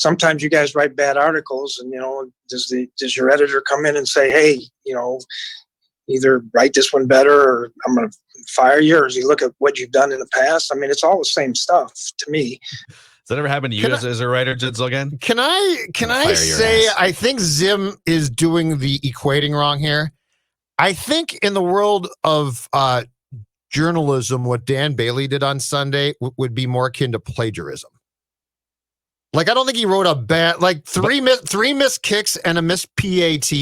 sometimes you guys write bad articles, and does your editor come in and say, hey, either write this one better or I'm going to fire you, or does he look at what you've done in the past? I mean, it's all the same stuff to me. Has that ever happened to you as a writer, Judd Zulgad? Can I say I think Zim is doing the equating wrong here. I think in the world of journalism, what Dan Bailey did on Sunday would be more akin to plagiarism. Like, I don't think he wrote a bad, like three missed kicks and a missed PAT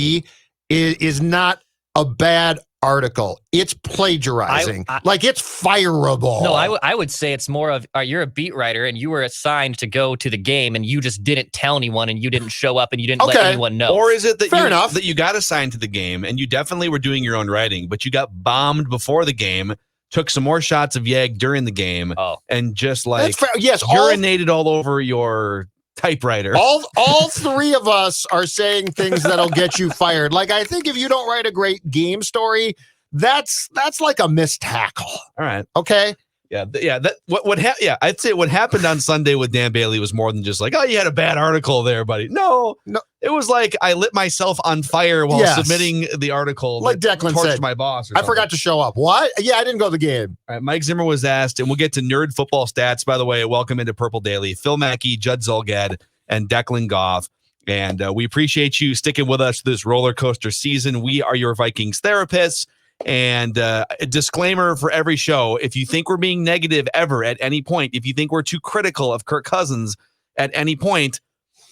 is not a bad article. It's plagiarizing. Like, it's fireable. No, I would say it's more of you're a beat writer and you were assigned to go to the game and you just didn't tell anyone and you didn't show up and you didn't let anyone know. Or is it that you got assigned to the game and you definitely were doing your own writing, but you got bombed before the game, took some more shots of Yeg during the game, and just urinated all over your typewriter. All three of us are saying things that'll get you fired. Like, I think if you don't write a great game story, that's like a missed tackle. All right. Okay. Yeah. I'd say what happened on Sunday with Dan Bailey was more than just like, oh, you had a bad article there, buddy. No. It was like I lit myself on fire while submitting the article. Like Declan said, my boss. I forgot to show up. What? Yeah, I didn't go to the game. All right, Mike Zimmer was asked, and we'll get to nerd football stats. By the way, welcome into Purple Daily. Phil Mackey, Judd Zulgad, and Declan Goff. And we appreciate you sticking with us this roller coaster season. We are your Vikings therapists. And a disclaimer for every show: if you think we're being negative ever at any point, if you think we're too critical of Kirk Cousins at any point,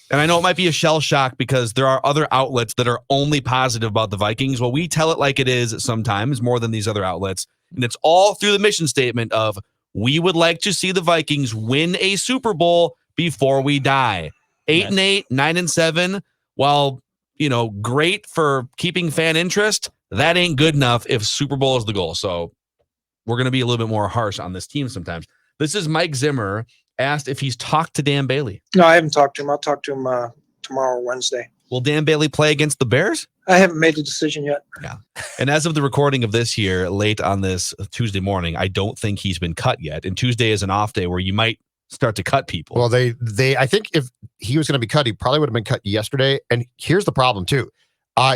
and I know it might be a shell shock because there are other outlets that are only positive about the Vikings. Well, we tell it like it is sometimes more than these other outlets. And it's all through the mission statement of we would like to see the Vikings win a Super Bowl before we die. 8-8, 9-7, while, great for keeping fan interest, that ain't good enough if Super Bowl is the goal. So we're going to be a little bit more harsh on this team sometimes. This is Mike Zimmer asked if he's talked to Dan Bailey. No, I haven't talked to him. I'll talk to him tomorrow or Wednesday. Will Dan Bailey play against the Bears? I haven't made a decision yet. Yeah. And as of the recording of this here, late on this Tuesday morning, I don't think he's been cut yet. And Tuesday is an off day where you might start to cut people. Well, I think if he was going to be cut, he probably would have been cut yesterday. And here's the problem too.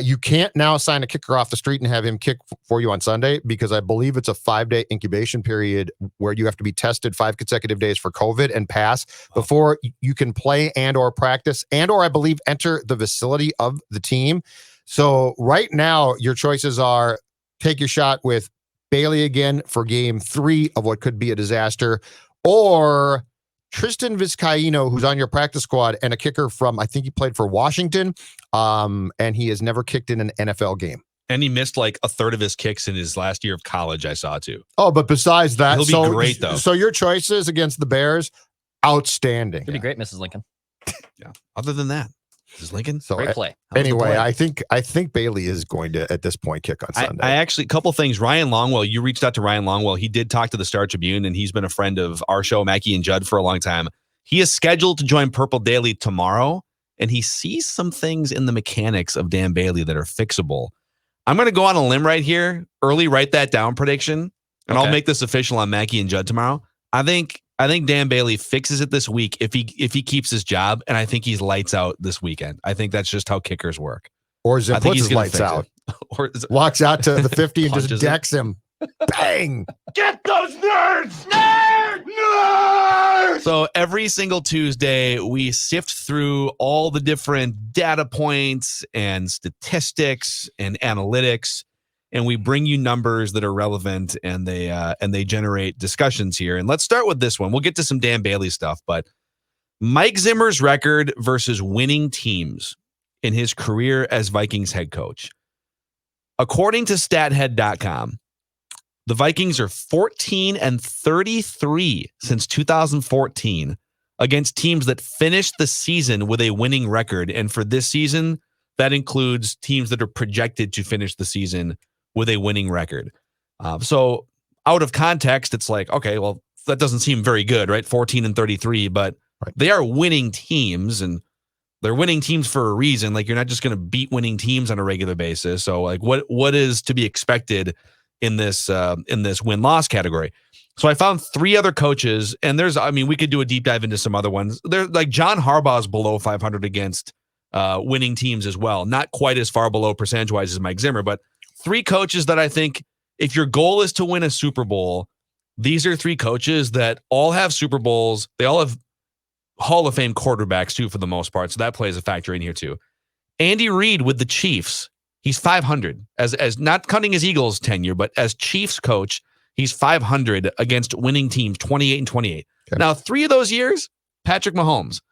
You can't now assign a kicker off the street and have him kick for you on Sunday because I believe it's a 5-day incubation period where you have to be tested 5 consecutive days for COVID and pass before you can play and or practice and or I believe enter the facility of the team. So right now your choices are take your shot with Bailey again for game 3 of what could be a disaster, or Tristan Vizcaíno, who's on your practice squad, and a kicker from, I think he played for Washington, and he has never kicked in an NFL game. And he missed like a third of his kicks in his last year of college, I saw too. Oh, but besides that, he'll be great though. So your choices against the Bears, outstanding. It'll be great, Mrs. Lincoln. Yeah. Other than that, Mrs. Lincoln, so great play. Anyway, I think Bailey is going to at this point kick on Sunday. I actually, a couple things. Ryan Longwell, you reached out to Ryan Longwell. He did talk to the Star Tribune, and he's been a friend of our show, Mackey and Judd, for a long time. He is scheduled to join Purple Daily tomorrow, and he sees some things in the mechanics of Dan Bailey that are fixable. I'm going to go on a limb right here, early write that down prediction, and I'll make this official on Mackey and Judd tomorrow. I think Dan Bailey fixes it this week if he keeps his job, and I think he's lights out this weekend. I think that's just how kickers work. Or Zim puts his lights out. Or walks out to the 50 and just decks him. Bang! Get those nerds! Nerds! So every single Tuesday, we sift through all the different data points and statistics and analytics, and we bring you numbers that are relevant, and they generate discussions here. And let's start with this one. We'll get to some Dan Bailey stuff, but Mike Zimmer's record versus winning teams in his career as Vikings head coach. According to stathead.com, the Vikings are 14-33 since 2014 against teams that finished the season with a winning record. And for this season, that includes teams that are projected to finish the season with a winning record. So out of context, it's like, okay, well, that doesn't seem very good, right? 14-33, but they are winning teams, and they're winning teams for a reason. Like, you're not just going to beat winning teams on a regular basis. So like what is to be expected in this win-loss category? So I found 3 other coaches, and we could do a deep dive into some other ones. There's like John Harbaugh's below 500 against winning teams as well. Not quite as far below percentage-wise as Mike Zimmer, but 3 coaches that I think if your goal is to win a Super Bowl, these are 3 coaches that all have Super Bowls. They all have Hall of Fame quarterbacks too, for the most part. So that plays a factor in here too. Andy Reid with the Chiefs, he's 500 as not counting his Eagles tenure, but as Chiefs coach, he's 500 against winning teams, 28 and 28. Okay. Now, 3 of those years, Patrick Mahomes,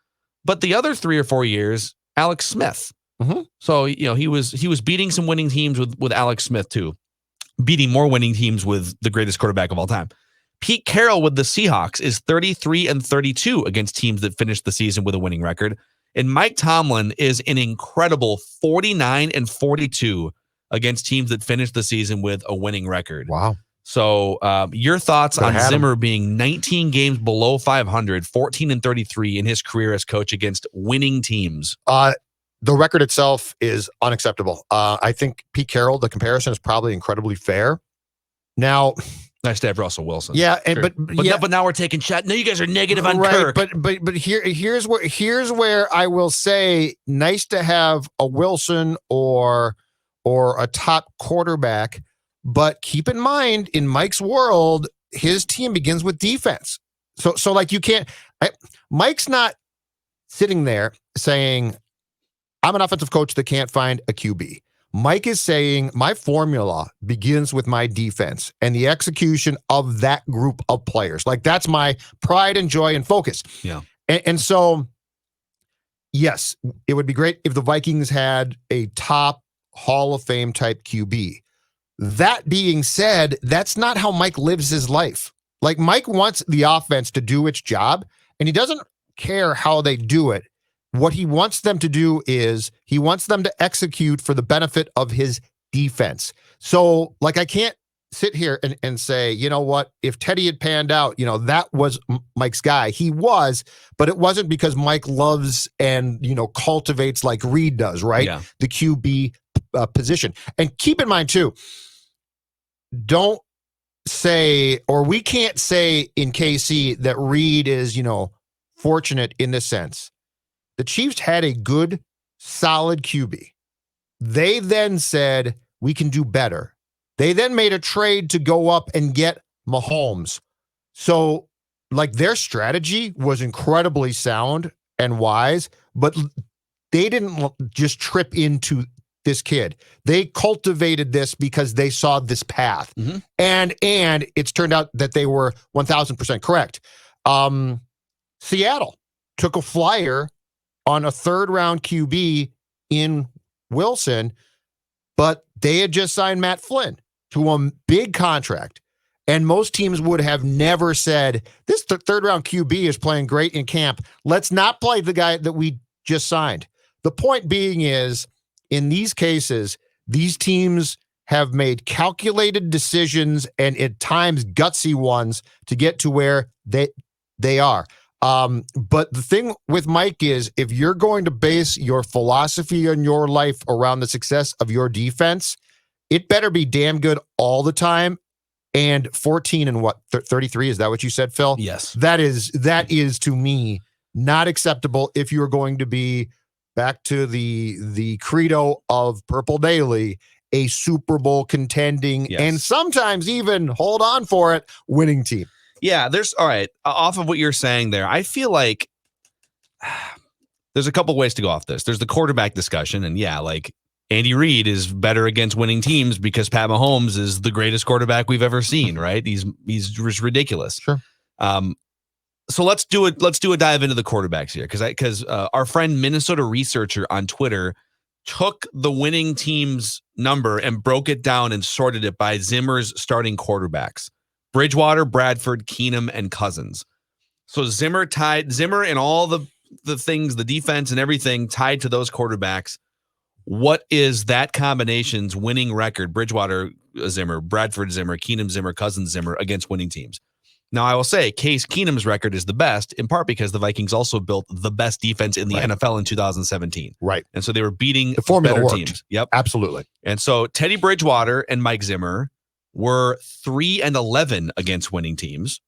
but the other 3 or 4 years, Alex Smith. Mm-hmm. So he was beating some winning teams with Alex Smith too, beating more winning teams with the greatest quarterback of all time. Pete Carroll with the Seahawks is 33 and 32 against teams that finished the season with a winning record. And Mike Tomlin is an incredible 49 and 42 against teams that finished the season with a winning record. Wow. So your thoughts on Zimmer being 19 games below 500, 14 and 33 in his career as coach against winning teams? The record itself is unacceptable. I think Pete Carroll, the comparison is probably incredibly fair. Now, nice to have Russell Wilson. Yeah, and sure. but now we're taking shots. No, you guys are negative on Kirk. But here's where I will say, nice to have a Wilson or a top quarterback. But keep in mind, in Mike's world, his team begins with defense. So like you can't. Mike's not sitting there saying, "I'm an offensive coach that can't find a QB." Mike is saying, my formula begins with my defense and the execution of that group of players. Like, that's my pride and joy and focus. Yeah. And so, yes, it would be great if the Vikings had a top Hall of Fame type QB. That being said, that's not how Mike lives his life. Like, Mike wants the offense to do its job, and he doesn't care how they do it. What he wants them to do is he wants them to execute for the benefit of his defense. So, like, I can't sit here and say, you know what, if Teddy had panned out, that was Mike's guy. He was, but it wasn't because Mike loves and, cultivates like Reid does, right? Yeah. The QB position. And keep in mind, too, don't say, or we can't say in KC that Reid is, fortunate in this sense. The Chiefs had a good, solid QB. They then said, we can do better. They then made a trade to go up and get Mahomes. So, like, their strategy was incredibly sound and wise, but they didn't just trip into this kid. They cultivated this because they saw this path. Mm-hmm. And it's turned out that they were 1,000% correct. Seattle took a flyer on a 3rd-round QB in Wilson, but they had just signed Matt Flynn to a big contract. And most teams would have never said, this 3rd-round QB is playing great in camp. Let's not play the guy that we just signed. The point being is, in these cases, these teams have made calculated decisions and at times gutsy ones to get to where they are. But the thing with Mike is, if you're going to base your philosophy on your life around the success of your defense, it better be damn good all the time. And 14 and 33, is that what you said, Phil? Yes. That is to me not acceptable if you're going to be, back to the credo of Purple Daily, a Super Bowl contending, yes, and sometimes even, hold on for it, winning team. Yeah, all right. Off of what you're saying there, I feel like there's a couple ways to go off this. There's the quarterback discussion, and yeah, like Andy Reid is better against winning teams because Pat Mahomes is the greatest quarterback we've ever seen, right? He's just ridiculous. Sure. So let's do a dive into the quarterbacks here, because our friend Minnesota Researcher on Twitter took the winning team's number and broke it down and sorted it by Zimmer's starting quarterbacks. Bridgewater, Bradford, Keenum, and Cousins. So Zimmer and all the things, the defense and everything tied to those quarterbacks. What is that combination's winning record? Bridgewater, Zimmer, Bradford, Zimmer, Keenum, Zimmer, Cousins, Zimmer against winning teams. Now, I will say Case Keenum's record is the best, in part because the Vikings also built the best defense in the NFL in 2017. Right. And so they were beating the formula better worked. teams. Yep. Absolutely. And so Teddy Bridgewater and Mike Zimmer were 3-11 against winning teams.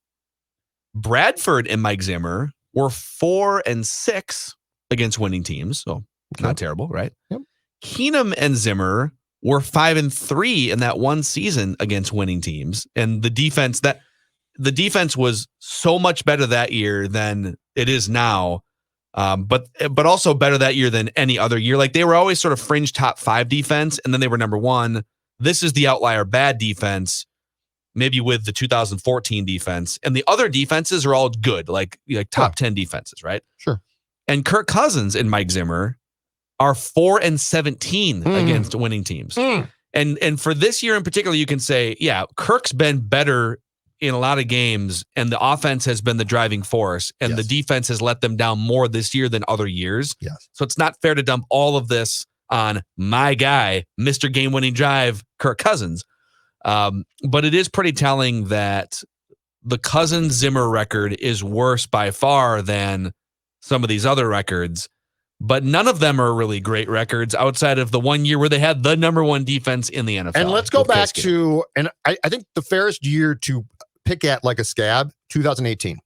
Bradford and Mike Zimmer were 4-6 against winning teams. So not terrible, right? Yep. Keenum and Zimmer were 5-3 in that one season against winning teams. And the defense was so much better that year than it is now. But also better that year than any other year. Like they were always sort of fringe top 5 defense, and then they were number 1. This is the outlier bad defense, maybe with the 2014 defense, and the other defenses are all good, like top 10 defenses, right? Sure. And Kirk Cousins and Mike Zimmer are 4-17 against winning teams. And for this year in particular, you can say, yeah, Kirk's been better in a lot of games, and the offense has been the driving force, and the defense has let them down more this year than other years. Yes. So it's not fair to dump all of this on my guy, Mr. Game-winning drive, Kirk Cousins. But it is pretty telling that the Cousins-Zimmer record is worse by far than some of these other records, but none of them are really great records outside of the one year where they had the number 1 defense in the NFL. And let's go back to, and I think the fairest year to pick at like a scab, 2018,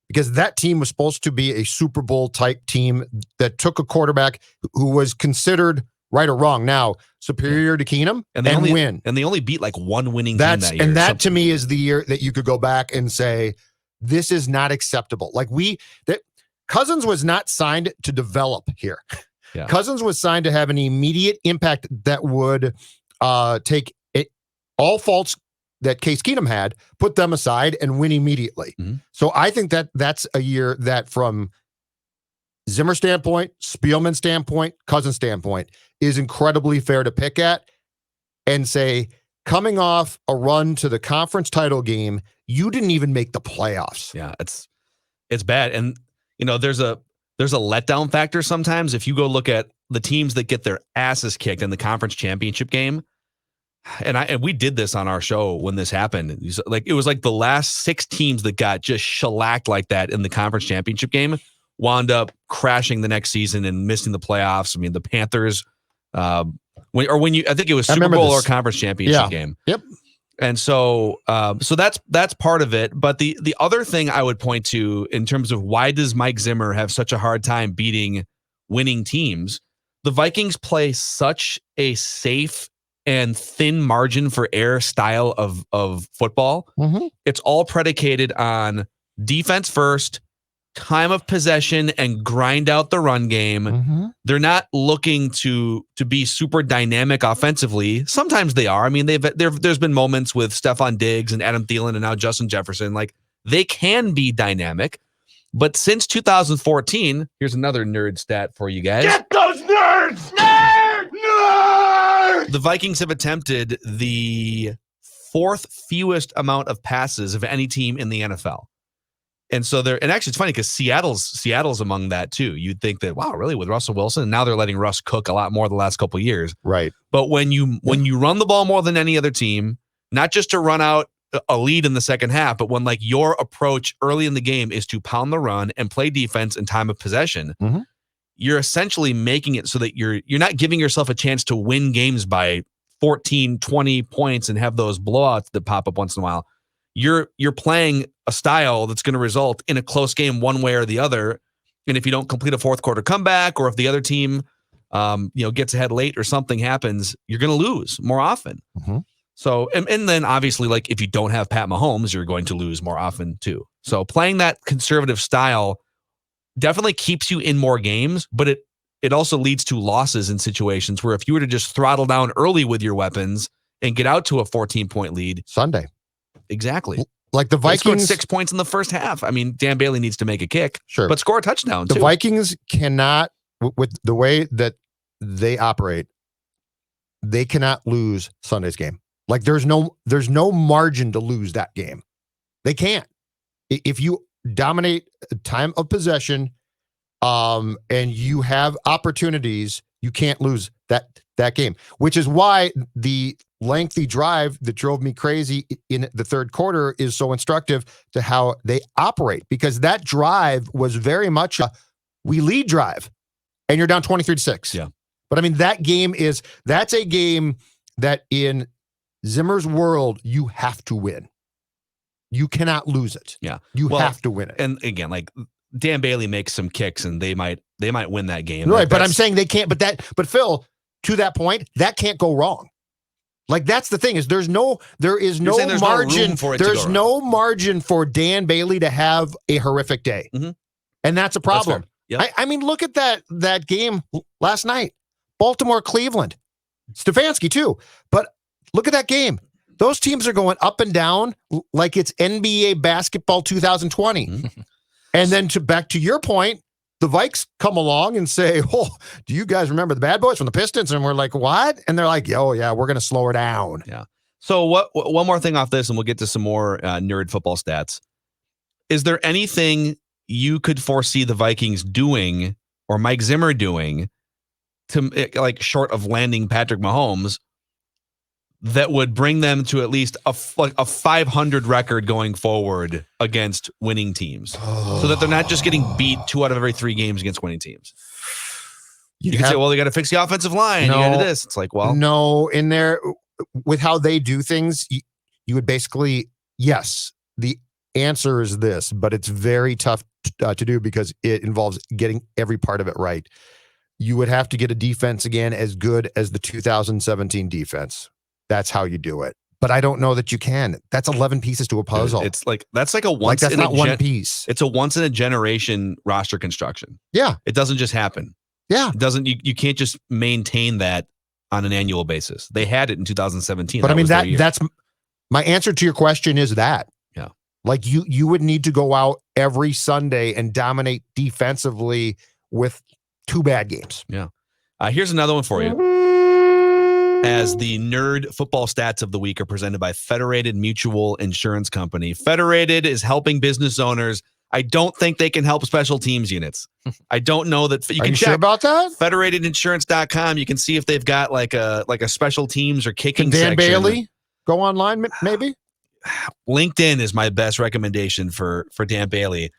because that team was supposed to be a Super Bowl type team that took a quarterback who was considered, right or wrong now, superior to Keenum and win. And they only beat like one winning team that year. And that to me is the year that you could go back and say, this is not acceptable. Like Cousins was not signed to develop here. Yeah. Cousins was signed to have an immediate impact that would take all faults that Case Keenum had, put them aside, and win immediately. Mm-hmm. So I think that that's a year that from Zimmer standpoint, Spielman standpoint, Cousins standpoint is incredibly fair to pick at and say, coming off a run to the conference title game, you didn't even make the playoffs. Yeah, it's bad. And there's a letdown factor sometimes. If you go look at the teams that get their asses kicked in the conference championship game, and we did this on our show when this happened. It was like the last 6 teams that got just shellacked like that in the conference championship game wound up crashing the next season and missing the playoffs. I mean, the Panthers, I think it was Super Bowl or conference championship game. Yep. And so that's part of it. But the other thing I would point to in terms of why does Mike Zimmer have such a hard time beating winning teams? The Vikings play such a safe and thin margin for error style of football. Mm-hmm. It's all predicated on defense first, time of possession, and grind out the run game. Mm-hmm. They're not looking to be super dynamic offensively. Sometimes they are. I mean, there's been moments with Stephon Diggs and Adam Thielen and now Justin Jefferson. Like, they can be dynamic. But since 2014, here's another nerd stat for you guys. Get those nerds! Nerd! Nerd! The Vikings have attempted the 4th fewest amount of passes of any team in the NFL. And so and actually it's funny because Seattle's among that too. You'd think that, wow, really, with Russell Wilson? And now they're letting Russ cook a lot more the last couple of years. Right. But when you run the ball more than any other team, not just to run out a lead in the second half, but when like your approach early in the game is to pound the run and play defense in time of possession, mm-hmm. you're essentially making it so that you're not giving yourself a chance to win games by 14, 20 points and have those blowouts that pop up once in a while. You're playing a style that's going to result in a close game one way or the other. And if you don't complete a 4th quarter comeback, or if the other team gets ahead late or something happens, you're going to lose more often. Mm-hmm. So, and then obviously, like, if you don't have Pat Mahomes, you're going to lose more often too. So playing that conservative style definitely keeps you in more games, but it also leads to losses in situations where if you were to just throttle down early with your weapons and get out to a 14-point lead. Sunday. Exactly. Like the Vikings scored 6 points in the first half. I mean, Dan Bailey needs to make a kick, sure, but score a touchdown too. The Vikings cannot, with the way that they operate, they cannot lose Sunday's game. Like there's no margin to lose that game. They can't. If you dominate time of possession, and you have opportunities, you can't lose that game. Which is why the lengthy drive that drove me crazy in the 3rd quarter is so instructive to how they operate, because that drive was very much we lead drive and you're down 23-6. Yeah. But I mean, that's a game that in Zimmer's world, you have to win. You cannot lose it. Yeah. You have to win it. And again, like Dan Bailey makes some kicks and they might win that game. Right, but I'm saying they can't, but Phil, to that point, that can't go wrong. Like that's the thing is there is no margin for it. There's no margin for Dan Bailey to have a horrific day. Mm-hmm. And that's a problem. Yep. I mean, look at that game last night. Baltimore, Cleveland. Stefanski too. But look at that game. Those teams are going up and down like it's NBA basketball 2020. Mm-hmm. And then back to your point, the Vikes come along and say, "Oh, do you guys remember the bad boys from the Pistons?" And we're like, "What?" And they're like, "Oh yeah, we're going to slow her down." Yeah. So one more thing off this, and we'll get to some more nerd football stats. Is there anything you could foresee the Vikings doing or Mike Zimmer doing to like short of landing Patrick Mahomes that would bring them to at least a 500 record going forward against winning teams, so that they're not just getting beat 2 out of every 3 games against winning teams? You can say, well, they got to fix the offensive line. No, you got to do this. It's like, well, no, in there with how they do things, you would basically, yes, the answer is this, but it's very tough to do because it involves getting every part of it right. You would have to get a defense again as good as the 2017 defense. That's how you do it. But I don't know that you can. That's 11 pieces to a puzzle. It's like that's like a once that's in not a one piece. It's a once in a generation roster construction. Yeah. It doesn't just happen. Yeah. It doesn't you can't just maintain that on an annual basis. They had it in 2017. But I mean that's my answer to your question is that. Yeah. Like you would need to go out every Sunday and dominate defensively with 2 bad games. Yeah. Here's another one for you. As the nerd football stats of the week are presented by Federated Mutual Insurance Company. Federated is helping business owners. I don't think they can help special teams units. I don't know that you Are can you check sure about that? Federatedinsurance.com. You can see if they've got like a special teams or kicking Can Dan section. Bailey go online maybe? LinkedIn is my best recommendation for Dan Bailey.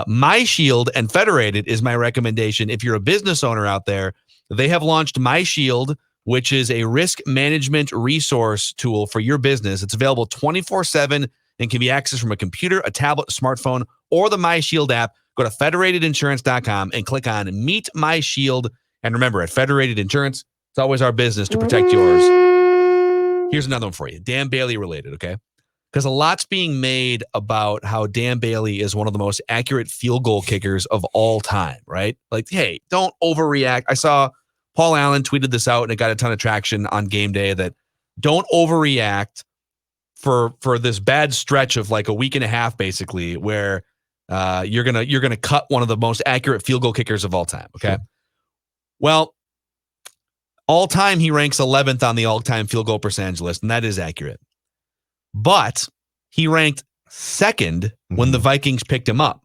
My Shield and Federated is my recommendation. If you're a business owner out there, they have launched My Shield, which is a risk management resource tool for your business. It's available 24/7 and can be accessed from a computer, a tablet, a smartphone, or the My Shield app. Go to federatedinsurance.com and click on Meet My Shield. And remember, at Federated Insurance, it's always our business to protect yours. Here's another one for you. Dan Bailey related, okay? Because a lot's being made about how Dan Bailey is one of the most accurate field goal kickers of all time, right? Like, hey, don't overreact. I saw Paul Allen tweeted this out and it got a ton of traction on game day that don't overreact for this bad stretch of like a week and a half, basically, where you're gonna cut one of the most accurate field goal kickers of all time. Okay. Sure. Well, all time he ranks 11th on the all-time field goal percentage list, and that is accurate. But he ranked 2nd when the Vikings picked him up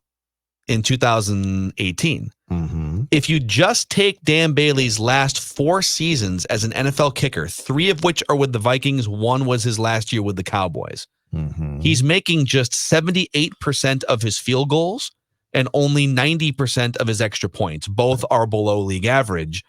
in 2018. Mm-hmm. If you just take Dan Bailey's last 4 seasons as an NFL kicker, 3 of which are with the Vikings, 1 was his last year with the Cowboys. Mm-hmm. He's making just 78% of his field goals and only 90% of his extra points. Both are below league average.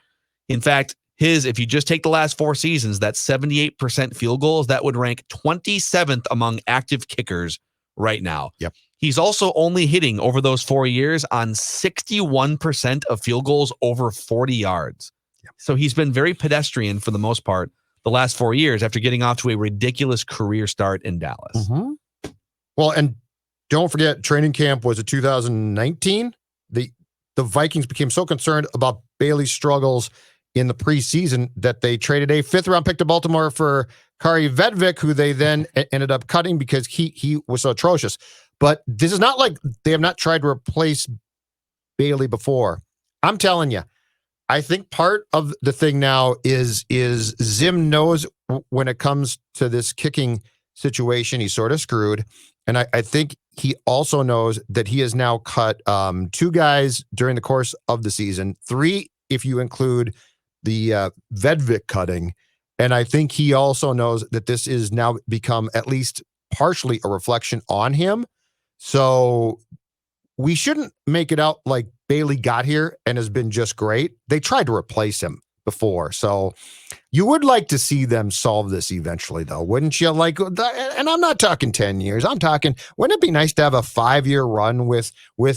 In fact, if you just take the last 4 seasons, that 78% field goals, that would rank 27th among active kickers right now. Yep. He's also only hitting over those 4 years on 61% of field goals over 40 yards. Yep. So he's been very pedestrian for the most part the last 4 years after getting off to a ridiculous career start in Dallas. Mm-hmm. Well, and don't forget, training camp was in 2019. The Vikings became so concerned about Bailey's struggles in the preseason that they traded a 5th-round pick to Baltimore for Kari Vedvik, who they then ended up cutting because he was so atrocious. But this is not like they have not tried to replace Bailey before. I'm telling you, I think part of the thing now is Zim knows when it comes to this kicking situation, he's sort of screwed. And I think he also knows that he has now cut 2 guys during the course of the season, 3 if you include the Vedvik cutting. And I think he also knows that this is now become at least partially a reflection on him. So we shouldn't make it out like Bailey got here and has been just great. They tried to replace him, before. So you would like to see them solve this eventually, though, wouldn't you? Like, and I'm not talking 10 years. I'm talking, wouldn't it be nice to have a 5-year run with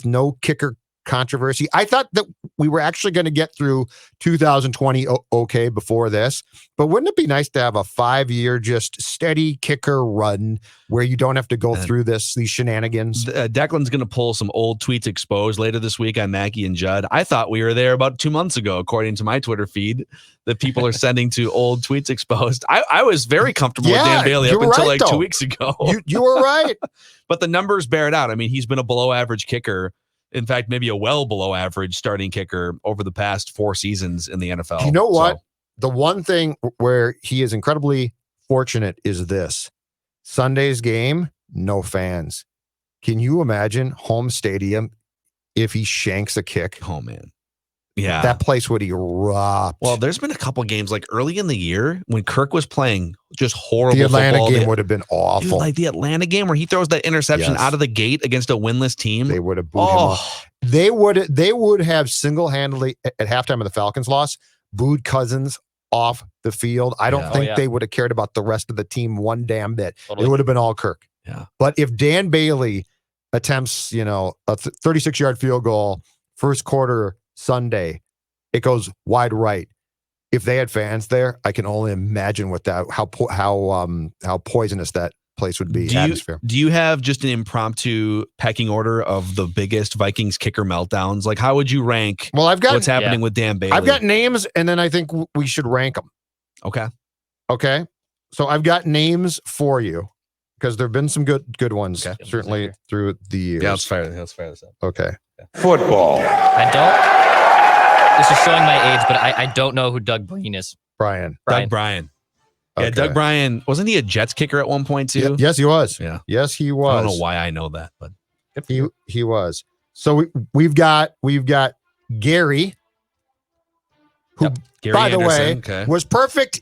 no kicker controversy? I thought that we were actually going to get through 2020 okay before this, but wouldn't it be nice to have a 5-year just steady kicker run where you don't have to go through these shenanigans? Declan's going to pull some old tweets exposed later this week on Mackey and Judd. I thought we were there about 2 months ago, according to my Twitter feed, that people are sending to old tweets exposed. I was very comfortable with Dan Bailey up until 2 weeks ago. You were right. But the numbers bear it out. I mean, he's been a below average kicker. In fact, maybe a well below average starting kicker over the past 4 seasons in the NFL. You know what? The one thing where he is incredibly fortunate is this. Sunday's game, no fans. Can you imagine home stadium if he shanks a kick? Oh, man. Yeah. That place would erupt. Well, there's been a couple games like early in the year when Kirk was playing just horrible The Atlanta football. game would have been awful. Dude, like the Atlanta game where he throws that interception Yes. out of the gate against a winless team. They would have booed him off. They would have single-handedly at halftime of the Falcons loss booed Cousins off the field. I don't think they would have cared about the rest of the team one damn bit. Totally. It would have been all Kirk. Yeah. But if Dan Bailey attempts, a 36-yard field goal first quarter Sunday, it goes wide right. If they had fans there, I can only imagine what how poisonous that place would be. Do you have just an impromptu pecking order of the biggest Vikings kicker meltdowns? Like, how would you rank what's happening with Dan Bailey? I've got names, and then I think we should rank them. Okay. So I've got names for you because there have been some good ones, certainly through the years. Yeah, let's fire this up. Okay. Football. This is showing my age, but I don't know who Doug Breen is. Brian. Doug Bryan. Yeah, Okay. Doug Bryan, wasn't he a Jets kicker at one point too? Yes, he was. Yeah. Yes, he was. I don't know why I know that, but he was. So we've got Gary, who Gary by Anderson, the way was perfect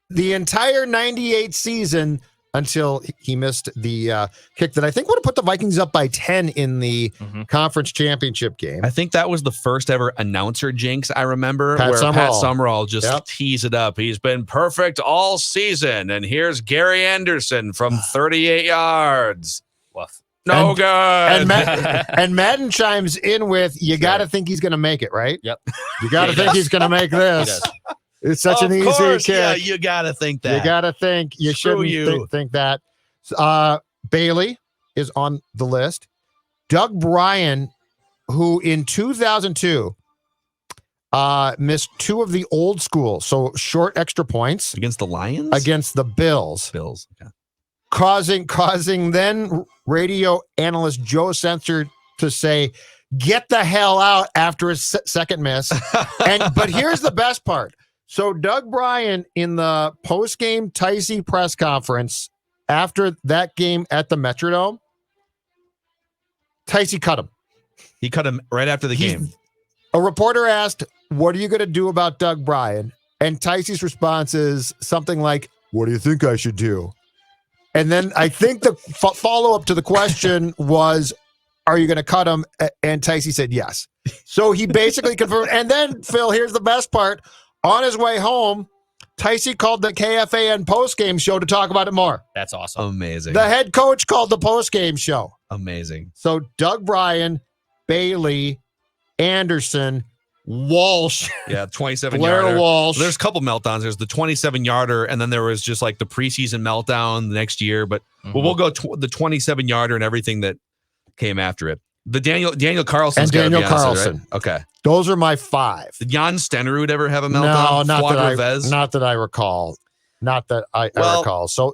the entire 98 season until he missed the kick that I think would have put the Vikings up by 10 in the conference championship game. I think that was the first ever announcer jinx I remember, Pat where Summerall. Pat Summerall just teased it up. He's been perfect all season, and here's Gary Anderson from 38 yards. Woof. No good. And Madden chimes in with, you got to think he's going to make it, right? Yep. You got to think he's going to make this. It's such an easy kick. Yeah, you got to think that. You got to think. You Screw shouldn't think that. Bailey is on the list. Doug Bryan, who in 2002 missed 2 of the old school, so short extra points Against the Lions? against the Bills, Okay. causing then radio analyst Joe Sensor to say, "Get the hell out" after his second miss. But here's the best part. So Doug Bryan in the post-game Ticey press conference after that game at the Metrodome, Ticey cut him. He cut him right after the game. A reporter asked, "What are you going to do about Doug Bryan?" And Ticey's response is something like, "What do you think I should do?" And then I think the follow-up to the question was, "Are you going to cut him?" And Ticey said yes. So he basically confirmed. And then, Phil, here's the best part. On his way home, Ticey called the KFAN postgame show to talk about it more. That's awesome. Amazing. The head coach called the postgame show. Amazing. So Doug Bryan, Bailey, Anderson, Walsh. Yeah, 27 Blair yarder. Walsh. There's a couple meltdowns. There's the 27 yarder, and then there was just like the preseason meltdown the next year. But we'll go the 27 yarder and everything that came after it. The Daniel Carlson And Daniel Carlson. Right? Okay. Those are my 5. Did Jan Stenerud ever have a meltdown? No, Vez? not that I recall. Not that I recall. So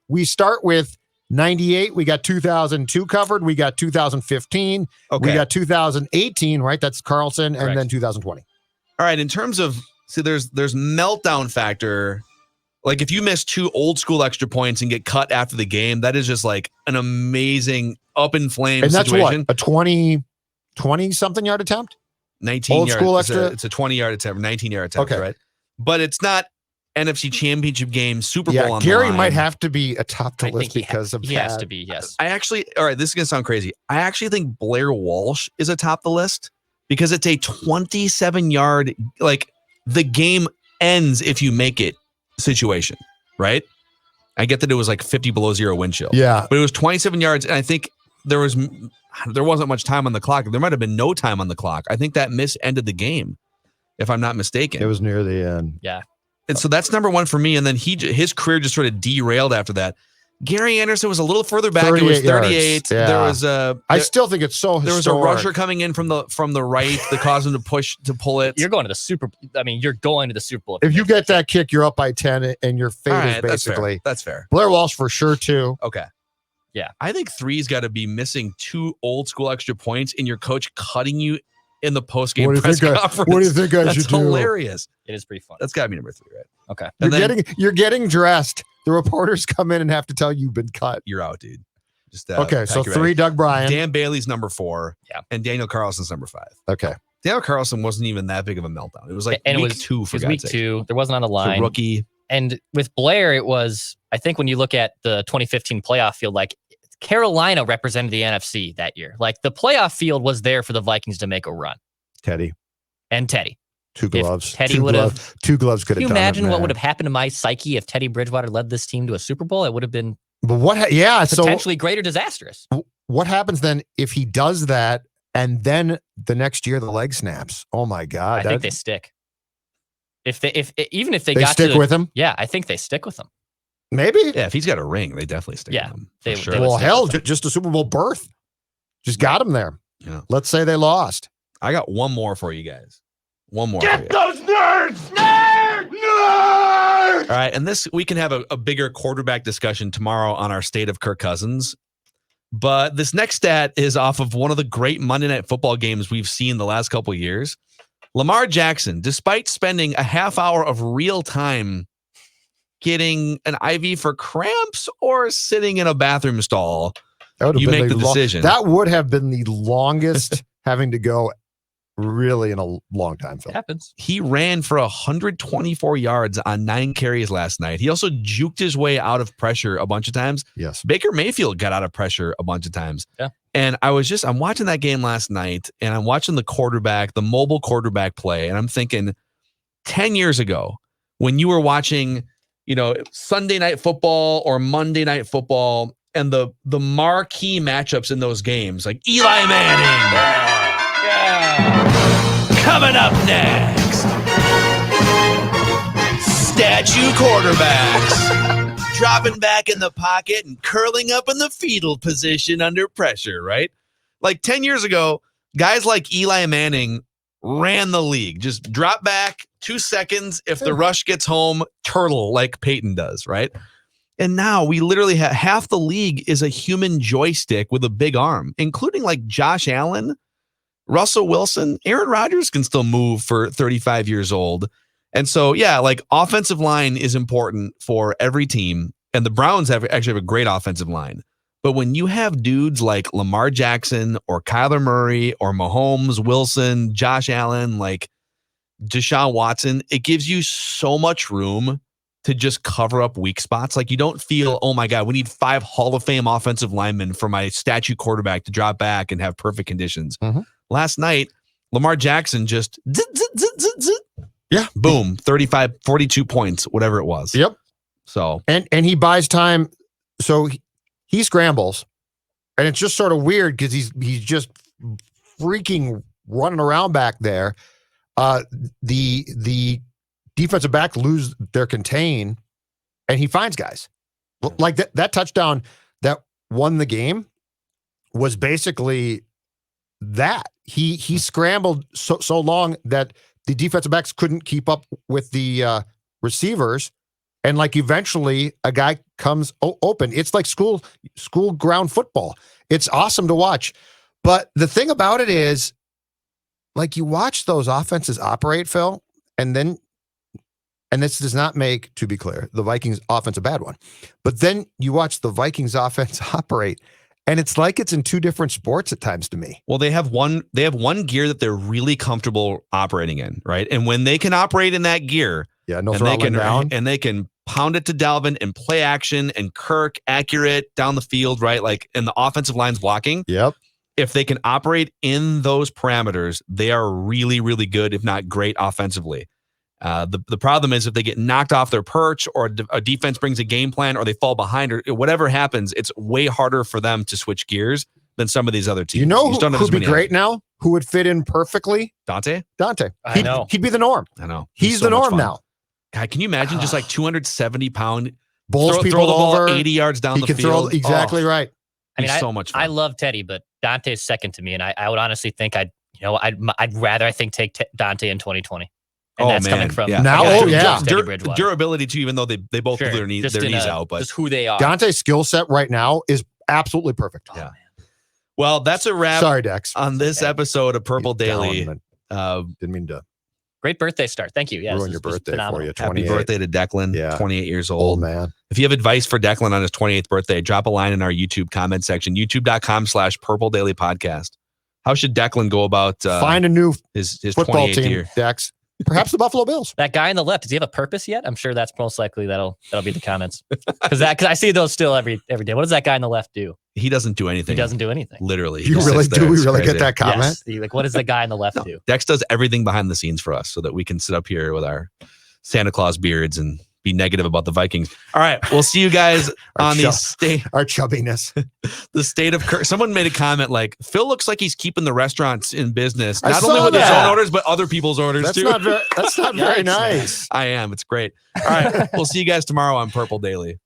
we start with 98. We got 2002 covered. We got 2015. Okay. We got 2018, right? That's Carlson. Correct. And then 2020. All right. In terms of, there's meltdown factor. Like if you miss 2 old school extra points and get cut after the game, that is just like an amazing up in flames And that's situation. what? A 20 something yard attempt? 19 old yard, school it's extra? it's a 20 yard attempt, 19 yard attempt, Okay. right? But it's not NFC Championship game, Super Bowl Yeah, on Gary the line. might have to be atop the I list think because of he has that. to be, yes. I actually, all right, this is going to sound crazy. I actually think Blair Walsh is atop the list because it's a 27 yard, like the game ends if you make it situation, right? I get that it was like 50 below zero wind chill. Yeah. But it was 27 yards, and I think there wasn't much time on the clock. There might have been no time on the clock. I think that miss ended the game, if I'm not mistaken. It was near the end. Yeah. And so that's number one for me. And then his career just sort of derailed after that. Gary Anderson was a little further back. It was 38. Yeah. There was I still think it's so there historic. was a rusher coming in from the right that caused him to pull it. You're going to the Super. I mean, you're going to the Super Bowl. If you get that kick, you're up by 10, and your fate All is right, basically. that's fair. Blair Walsh for sure too. Okay. Yeah. I think 3's got to be missing 2 old school extra points and your coach cutting you in the post game press conference. What do you think I That's should do? hilarious. It is pretty fun. That's got to be number 3, right? Okay. You're getting dressed. The reporters come in and have to tell you've been cut. You're out, dude. Just Okay, so 3, Doug Bryan. Dan Bailey's number 4. Yeah. And Daniel Carlson's number 5. Okay. Daniel Carlson wasn't even that big of a meltdown. It was like And week it was 2 for It was God's week sake. 2. There wasn't on the It's a line. rookie. And with Blair, it was, I think when you look at the 2015 playoff field, like Carolina represented the NFC that year. Like the playoff field was there for the Vikings to make a run. Teddy. And Teddy. 2 gloves. Teddy Two would have- gloves. 2 gloves could Can have you done imagine it, what man. would have happened to my psyche if Teddy Bridgewater led this team to a Super Bowl? It would have been But potentially greater disastrous. what happens then if he does that and then the next year the leg snaps? Oh my God. I think they stick. Even if they they got stick to with him? yeah, I think they stick with him. Maybe. Yeah, if he's got a ring, they definitely stick Yeah, with him. they- For sure. they would Well, stick hell, with him. just a Super Bowl berth. Just got him there. Yeah. Let's say they lost. I got one more for you guys. One more. Get those nerds! Nerds! Nerds! All right, and this we can have a bigger quarterback discussion tomorrow on our state of Kirk Cousins. But this next stat is off of one of the great Monday Night Football games we've seen the last couple of years. Lamar Jackson, despite spending a half hour of real time getting an IV for cramps or sitting in a bathroom stall, That would have you been make the decision. That would have been the longest having to go really in a long time, Phil. It happens. he ran for 124 yards on 9 carries last night. He also juked his way out of pressure a bunch of times. Yes. Baker Mayfield got out of pressure a bunch of times. Yeah. And I'm watching that game last night and I'm watching the mobile quarterback play. And I'm thinking 10 years ago when you were watching, Sunday Night Football or Monday Night Football and the marquee matchups in those games, like Eli Manning. Coming up next, statue quarterbacks dropping back in the pocket and curling up in the fetal position under pressure, right? Like 10 years ago, guys like Eli Manning ran the league. Just drop back 2 seconds. If the rush gets home, turtle like Peyton does, right? And now we literally have half the league is a human joystick with a big arm, including like Josh Allen, Russell Wilson. Aaron Rodgers can still move for 35 years old. And so, yeah, like offensive line is important for every team. And the Browns actually have a great offensive line. But when you have dudes like Lamar Jackson or Kyler Murray or Mahomes, Wilson, Josh Allen, like Deshaun Watson, it gives you so much room to just cover up weak spots. Like you don't feel, oh my God, we need 5 Hall of Fame offensive linemen for my statue quarterback to drop back and have perfect conditions. Mhm. Last night, Lamar Jackson just Yeah. boom, 35, 42 points, whatever it was. Yep. So And he buys time. So he scrambles. And it's just sort of weird because he's just freaking running around back there. The defensive back lose their contain and he finds guys. Like that touchdown that won the game was basically that. He scrambled so long that the defensive backs couldn't keep up with the receivers. And like eventually a guy comes open. It's like school ground football. It's awesome to watch. But the thing about it is, like you watch those offenses operate, Phil, and this does not make, to be clear, the Vikings offense a bad one. But then you watch the Vikings offense operate, and it's like it's in 2 different sports at times to me. well, they have one gear that they're really comfortable operating in, right? And when they can operate in that gear, Yeah, no and they throttling down. and they can pound it to Dalvin and play action and Kirk accurate down the field, right? Like, and the offensive line's blocking. Yep. If they can operate in those parameters, they are really, really good, if not great offensively. The problem is if they get knocked off their perch or a defense brings a game plan or they fall behind or whatever happens, it's way harder for them to switch gears than some of these other teams. You know just don't have who'd as be many great options. now? Who would fit in perfectly? Dante? He'd, know. He'd be the norm. I know. He's so the much norm fun. now. God, can you imagine just like 270-pound Bowls throw people the ball over. 80 yards down He the can field? throw exactly right. I mean, He's so much fun. I love Teddy, but Dante's second to me, and I would honestly think I'd rather take Dante in 2020, and that's coming from Now, Teddy Bridgewater. durability too. Even though they both Sure. blew their knees out, but just who they are. Dante's skill set right now is absolutely perfect. Yeah. Well, that's a wrap. Sorry, Dex. On this episode of Purple Daily. Didn't mean to Great birthday start. Thank you. Yeah, ruin your birthday for you. Happy 28. birthday to Declan. Yeah. 28 years Old old. man. If you have advice for Declan on his 28th birthday, drop a line in our YouTube comment section, youtube.com/Purple Daily Podcast. How should Declan go about Find a new his football 28th team, year? Dex. Perhaps the Buffalo Bills. That guy on the left, does he have a purpose yet? I'm sure that's most likely that'll be the comments. Because I see those still every day. What does that guy on the left do? He doesn't do anything. He doesn't do anything. Literally. Do we really get that comment? Yes. What does the guy on the left do? Dex does everything behind the scenes for us so that we can sit up here with our Santa Claus beards and be negative about the Vikings. All right. We'll see you guys on the our chubbiness. The state of someone made a comment like, Phil looks like he's keeping the restaurants in business, I not saw only with his that. own orders, but other people's orders That's too. not very nice. I am. It's great. All right. We'll see you guys tomorrow on Purple Daily.